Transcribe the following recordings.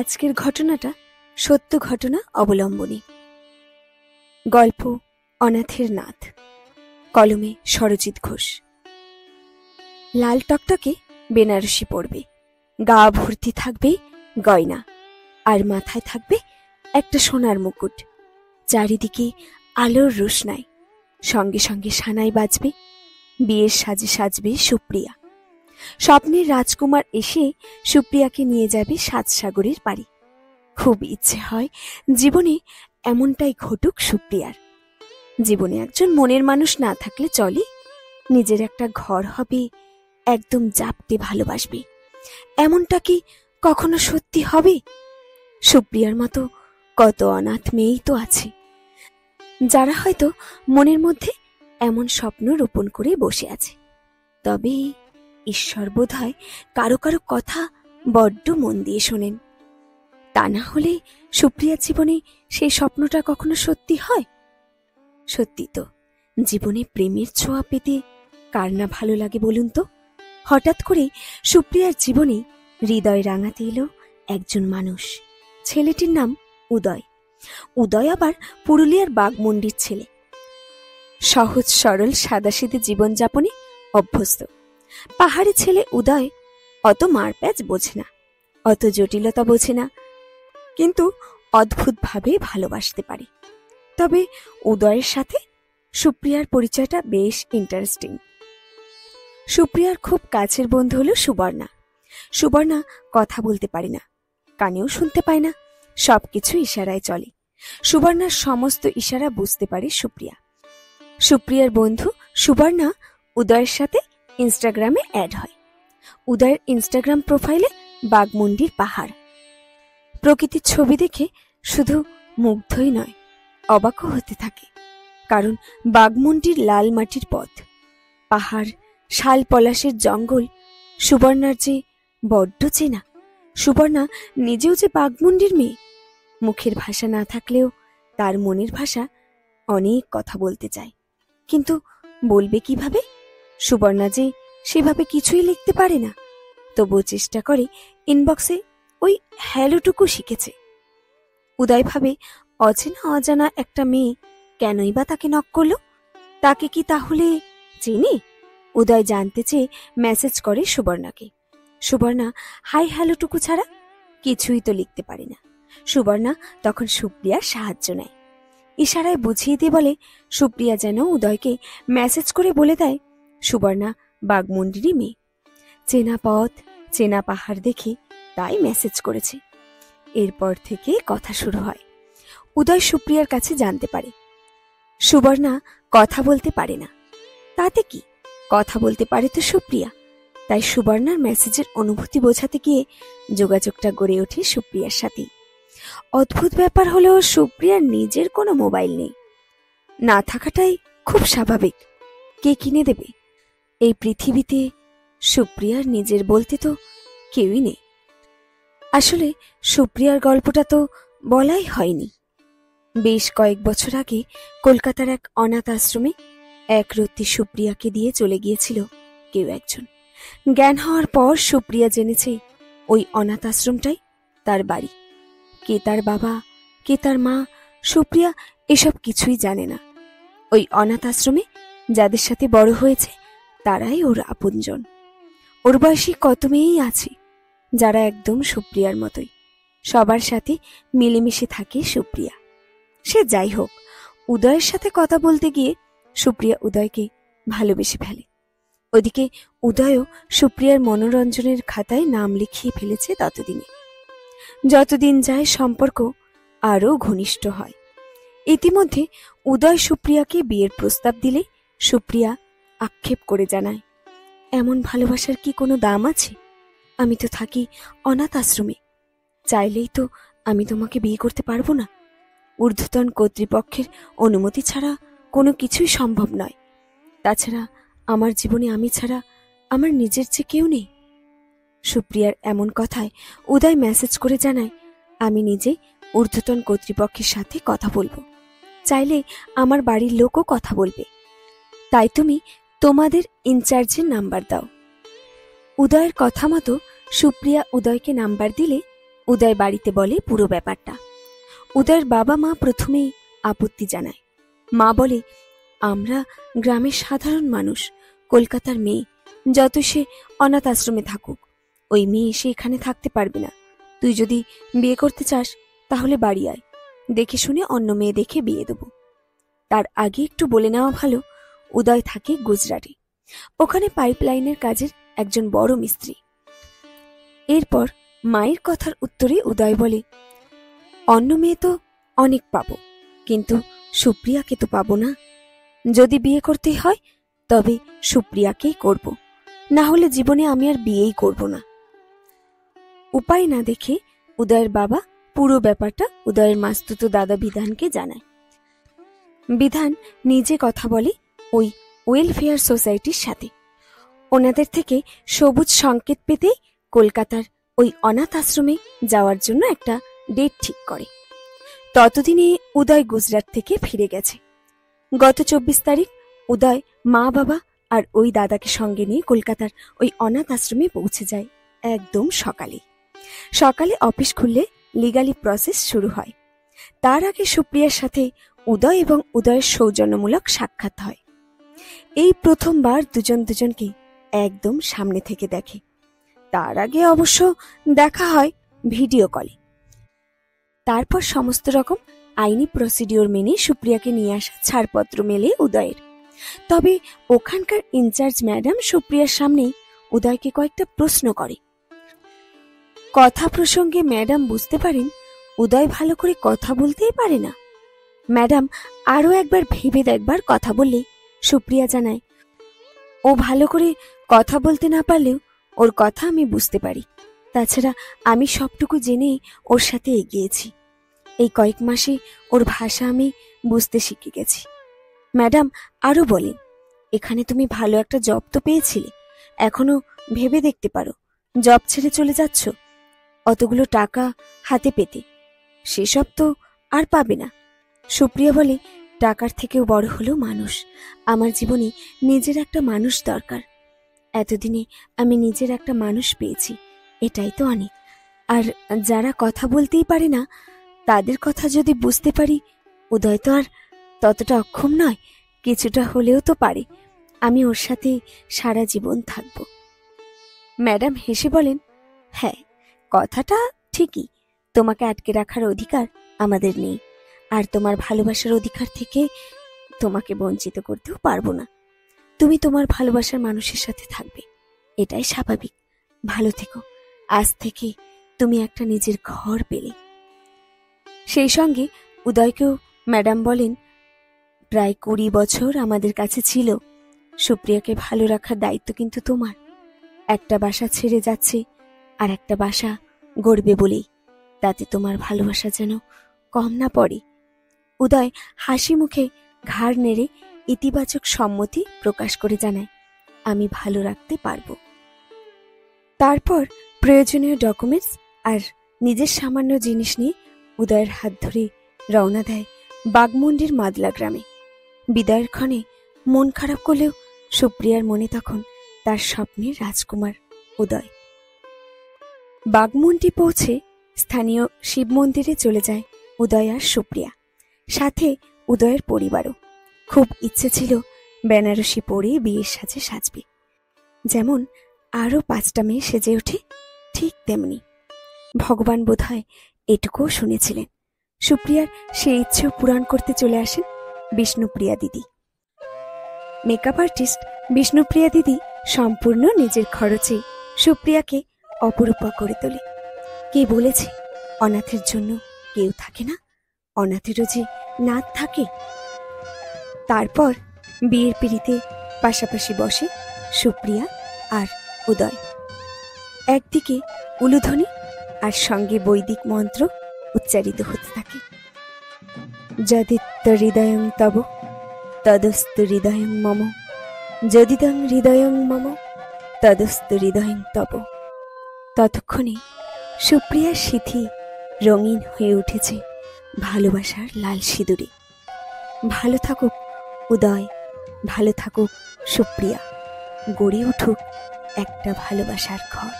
আজকের ঘটনাটা সত্য ঘটনা অবলম্বনে। গল্প অনাথের নাথ, কলমে সরজিৎ ঘোষ। লাল টকটকে বেনারসি পরবে, গা ভর্তি থাকবে গয়না, আর মাথায় থাকবে একটা সোনার মুকুট। চারিদিকে আলোর রোশনাই, সঙ্গে সঙ্গে সানাই বাজবে। বিয়ের সাজে সাজবে সুপ্রিয়া। স্বপ্নের রাজকুমার এসে সুপ্রিয়াকে নিয়ে যাবে সাতসাগরের পাড়ি। খুব ইচ্ছে হয় জীবনে এমনটাই ঘটুক সুপ্রিয়ার। জীবনে একজন মনের মানুষ না থাকলে চলে, নিজের একটা ঘর হবে, একদম জাপটে ভালোবাসবে। এমনটা কি কখনো সত্যি হবে? সুপ্রিয়ার মতো কত অনাথ মেয়েই তো আছে, যারা হয়তো মনের মধ্যে এমন স্বপ্ন রোপণ করে বসে আছে। তবে ঈশ্বর বোধহয় কারো কারো কথা বড্ড মন দিয়ে শোনেন। তা না হলে সুপ্রিয়ার জীবনে সেই স্বপ্নটা কখনো সত্যি হয়? সত্যি তো, জীবনে প্রেমের ছোঁয়া পেতে কার না ভালো লাগে বলুন তো। হঠাৎ করে সুপ্রিয়ার জীবনে হৃদয় রাঙাতে এলো একজন মানুষ। ছেলেটির নাম উদয়। উদয় আবার পুরুলিয়ার বাগমুন্ডির ছেলে। সহজ সরল সাদাসিধে জীবনযাপনে অভ্যস্ত পাহাড়ি ছেলে উদয় অত মারপ্যাচ বোঝে না, অত জটিলতা বোঝে না, কিন্তু অদ্ভুতভাবে ভালোবাসতে পারে। তবে উদয়ের সাথে সুপ্রিয়ার পরিচয়টা বেশ ইন্টারেস্টিং। সুপ্রিয়ার খুব কাছের বন্ধু হলো সুবর্ণা। সুবর্ণা কথা বলতে পারে না, কানেও শুনতে পায় না, সবকিছু ইশারায় চলে। সুবর্ণার সমস্ত ইশারা বুঝতে পারে সুপ্রিয়া। সুপ্রিয়ার বন্ধু সুবর্ণা উদয়ের সাথে ইনস্টাগ্রামে অ্যাড হয়। উদয়ের ইনস্টাগ্রাম প্রোফাইলে বাগমুন্ডির পাহাড়, প্রকৃতির ছবি দেখে শুধু মুগ্ধই নয়, অবাকও হতে থাকে। কারণ বাগমুন্ডির লাল মাটির পথ, পাহাড়, শাল পলাশের জঙ্গল সুবর্ণার যে বড্ড চেনা। সুবর্ণা নিজেও যে বাগমুন্ডির মেয়ে। মুখের ভাষা না থাকলেও তার মনের ভাষা অনেক কথা বলতে চায়, কিন্তু বলবে কিভাবে? সুবর্ণা যে সেভাবে কিছুই লিখতে পারে না, তবুও চেষ্টা করে ইনবক্সে ওই হ্যালোটুকু শিখেছে। উদয় ভাবে অচেনা অজানা একটা মেয়ে কেনই বা তাকে নক করলো? তাকে কি তাহলে চিনি? উদয় জানতে চেয়ে মেসেজ করে সুবর্ণাকে। সুবর্ণা হাই হ্যালোটুকু ছাড়া কিছুই তো লিখতে পারে না। সুবর্ণা তখন সুপ্রিয়ার সাহায্য নেয়, ইশারায় বুঝিয়ে দিয়ে বলে সুপ্রিয়া যেন উদয়কে মেসেজ করে বলে দেয় সুবর্ণা বাগমুন্ডিরই মেয়ে। চেনা পথ, চেনা পাহাড় দেখে তাই মেসেজ করেছে। এরপর থেকে কথা শুরু হয়। উদয় সুপ্রিয়ার কাছে জানতে পারে সুবর্ণা কথা বলতে পারে না। তাতে কি, কথা বলতে পারে তো সুপ্রিয়া। তাই সুবর্ণার মেসেজের অনুভূতি বোঝাতে গিয়ে যোগাযোগটা গড়ে ওঠে সুপ্রিয়ার সাথে। অদ্ভুত ব্যাপার হলো সুপ্রিয়ার নিজের কোনো মোবাইল নেই, না থাকাটাই খুব স্বাভাবিক। কে কিনে দেবে? এই পৃথিবীতে সুপ্রিয়ার নিজের বলতে তো কেউই নেই। আসলে সুপ্রিয়ার গল্পটা তো বলাই হয়নি। বেশ কয়েক বছর আগে কলকাতার এক অনাথ আশ্রমে এক রত্তি সুপ্রিয়াকে দিয়ে চলে গিয়েছিল কেউ একজন। জ্ঞান হওয়ার পর সুপ্রিয়া জেনেছে ওই অনাথ আশ্রমটাই তার বাড়ি। কে তার বাবা, কে তার মা, সুপ্রিয়া এসব কিছুই জানে না। ওই অনাথ আশ্রমে যাদের সাথে বড় হয়েছে তারাই ওর আপনজন। ওর বয়সী কত মেয়েই আছে যারা একদম সুপ্রিয়ার মতোই। সবার সাথে মিলেমিশে থাকে সুপ্রিয়া। সে যাই হোক, উদয়ের সাথে কথা বলতে গিয়ে সুপ্রিয়া উদয়কে ভালোবেসে ফেলে। ওদিকে উদয়ও সুপ্রিয়ার মনোরঞ্জনের খাতায় নাম লিখিয়ে ফেলেছে ততদিনে। যতদিন যায় সম্পর্ক আরও ঘনিষ্ঠ হয়। ইতিমধ্যে উদয় সুপ্রিয়াকে বিয়ের প্রস্তাব দিলে সুপ্রিয়া আক্ষেপ করে জানায়, এমন ভালোবাসার কি কোনো দাম আছে? আমি তো থাকি অনাথ আশ্রমে, চাইলেই তো আমি তোমাকে বিয়ে করতে পারবো না। ঊর্ধ্বতন কর্তৃপক্ষের অনুমতি ছাড়া কোনো কিছুই সম্ভব নয়। তাছাড়া আমার জীবনে আমি ছাড়া আমার নিজের যে কেউ নেই। সুপ্রিয়ার এমন কথায় উদয় মেসেজ করে জানায়, আমি নিজে ঊর্ধ্বতন কর্তৃপক্ষের সাথে কথা বলবো, চাইলে আমার বাড়ির লোকও কথা বলবে। তাই তুমি তোমাদের ইনচার্জের নাম্বার দাও। উদয়ের কথা মতো সুপ্রিয়া উদয়কে নাম্বার দিলে উদয় বাড়িতে বলে পুরো ব্যাপারটা। উদয়ের বাবা মা প্রথমেই আপত্তি জানায়। মা বলে, আমরা গ্রামের সাধারণ মানুষ, কলকাতার মেয়ে, যত সে অনাথ আশ্রমে থাকুক, ওই মেয়ে এসে এখানে থাকতে পারবে না। তুই যদি বিয়ে করতে চাস তাহলে বাড়ি আয়, দেখে শুনে অন্য মেয়ে দেখে বিয়ে দেব। তার আগে একটু বলে নেওয়া ভালো, উদয় থাকে গুজরাটে, ওখানে পাইপলাইনের কাজের একজন বড় মিস্ত্রি। এরপর মায়ের কথার উত্তরে উদয় বলে, অন্য মেয়ে তো অনেক পাবো, কিন্তু সুপ্রিয়াকে তো পাবো না। যদি বিয়ে করতেই হয় তবে সুপ্রিয়াকেই করব, না হলে জীবনে আমি আর বিয়েই করব না। উপায় না দেখে উদয়ের বাবা পুরো ব্যাপারটা উদয়ের মাস্তুতো দাদা বিধানকে জানায়। বিধান নিজে কথা বলে ওই ওয়েলফেয়ার সোসাইটির সাথে। ওনাদের থেকে সবুজ সংকেত পেতেই কলকাতার ওই অনাথ আশ্রমে যাওয়ার জন্য একটা ডেট ঠিক করে। ততদিনে উদয় গুজরাট থেকে ফিরে গেছে। গত 24 তারিখ উদয় মা বাবা আর ওই দাদাকে সঙ্গে নিয়ে কলকাতার ওই অনাথ আশ্রমে পৌঁছে যায় একদম সকালে। সকালে অফিস খুললে লিগালি প্রসেস শুরু হয়। তার আগে সুপ্রিয়ার সাথে উদয় এবং উদয়ের সৌজন্যমূলক সাক্ষাৎ হয়। এই প্রথমবার দুজন দুজনকে একদম সামনে থেকে দেখে। তার আগে অবশ্য দেখা হয় ভিডিও কলে। তারপর সমস্ত রকম আইনি প্রসিডিওর মেনে সুপ্রিয়াকে নিয়ে আসা ছাড়পত্র মেলে উদয়ের। তবে ওখানকার ইনচার্জ ম্যাডাম সুপ্রিয়ার সামনেই উদয়কে কয়েকটা প্রশ্ন করে। কথা প্রসঙ্গে ম্যাডাম বুঝতে পারেন উদয় ভালো করে কথা বলতেই পারে না। ম্যাডাম আরও একবার ভেবে দেখবার কথা বললে সুপ্রিয়া জানায়, ও ভালো করে কথা বলতে না পারলেও ওর কথা আমি বুঝতে পারি। তাছাড়া আমি সবটুকু জেনে ওর সাথে এগিয়েছি। এই কয়েক মাসে ওর ভাষা আমি বুঝতে শিখে গেছি। ম্যাডাম আরও বলেন, এখানে তুমি ভালো একটা জব তো পেয়েছিলে, এখনো ভেবে দেখতে পারো জব ছেড়ে চলে যাচ্ছ অতগুলো টাকা হাতে পেতে, সেসব তো আর পাবে না। সুপ্রিয়া বলে, টাকার থেকেও বড় হলো মানুষ। আমার জীবনে নিজের একটা মানুষ দরকার। এতদিনে আমি নিজের একটা মানুষ পেয়েছি, এটাই তো অনেক। আর যারা কথা বলতেই পারে না তাদের কথা যদি বুঝতে পারি, উদয় তো আর ততটা অক্ষম নয়, কিছুটা হলেও তো পারে। আমি ওর সাথে সারা জীবন থাকব। ম্যাডাম হেসে বলেন, হ্যাঁ, কথাটা ঠিকই। তোমাকে আটকে রাখার অধিকার আমাদের নেই, আর তোমার ভালোবাসার অধিকার থেকে তোমাকে বঞ্চিত করতেও পারবো না। তুমি তোমার ভালোবাসার মানুষের সাথে থাকবে, এটাই স্বাভাবিক। ভালো থেকো। আজ থেকে তুমি একটা নিজের ঘর পেলে। সেই সঙ্গে উদয়কেও ম্যাডাম বলেন, প্রায় 20 বছর আমাদের কাছে ছিল। সুপ্রিয়াকে ভালো রাখার দায়িত্ব কিন্তু তোমার। একটা বাসা ছেড়ে যাচ্ছে, আর একটা বাসা গড়বে বলেই, তাতে তোমার ভালোবাসা যেন কম না পড়ে। উদয় হাসি মুখে ঘাড় নেড়ে ইতিবাচক সম্মতি প্রকাশ করে জানায়, আমি ভালো রাখতে পারবো। তারপর প্রয়োজনীয় ডকুমেন্টস আর নিজের সামান্য জিনিস নিয়ে উদয়ের হাত ধরে রওনা দেয় বাগমুন্ডির মাদলা গ্রামে। বিদায়ের ক্ষণে মন খারাপ করলেও সুপ্রিয়ার মনে তখন তার স্বপ্নের রাজকুমার উদয়। বাগমুন্ডি পৌঁছে স্থানীয় শিব মন্দিরে চলে যায় উদয় আর সুপ্রিয়া, সাথে উদয়ের পরিবারও। খুব ইচ্ছে ছিল বেনারসি পরে বিয়ের সাজে সাজবে, যেমন আরও 5টা মেয়ে সেজে ওঠে ঠিক তেমনি। ভগবান বোধহয় এটুকুও শুনেছিলেন। সুপ্রিয়ার সেই ইচ্ছেও পূরণ করতে চলে আসেন বিষ্ণুপ্রিয়া দিদি। মেকআপ আর্টিস্ট বিষ্ণুপ্রিয়া দিদি সম্পূর্ণ নিজের খরচে সুপ্রিয়াকে অপরূপা করে তোলে। কে বলেছে অনাথের জন্য কেউ থাকে না? অনাথেরও যে নাথ থাকে। তারপর বিয়ের পিড়িতে পাশাপাশি বসে সুপ্রিয়া আর উদয়। একদিকে উলুধ্বনি আর সঙ্গে বৈদিক মন্ত্র উচ্চারিত হতে থাকে। যদিত্য হৃদয়ং তব তদস্তু হৃদয়ং মম, যদিদং হৃদয়ং মম তদস্তু হৃদয়ং তব। ততক্ষণে সুপ্রিয়ার সিঁথি রঙিন হয়ে উঠেছে ভালোবাসার লাল সিঁদুরে। ভালো থাকুক উদয়, ভালো থাকুক সুপ্রিয়া, গড়ে উঠুক একটা ভালোবাসার ঘর।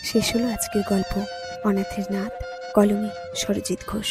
শেষ হলো আজকের গল্প অনাথের নাথ, কলমে সরজিৎ ঘোষ।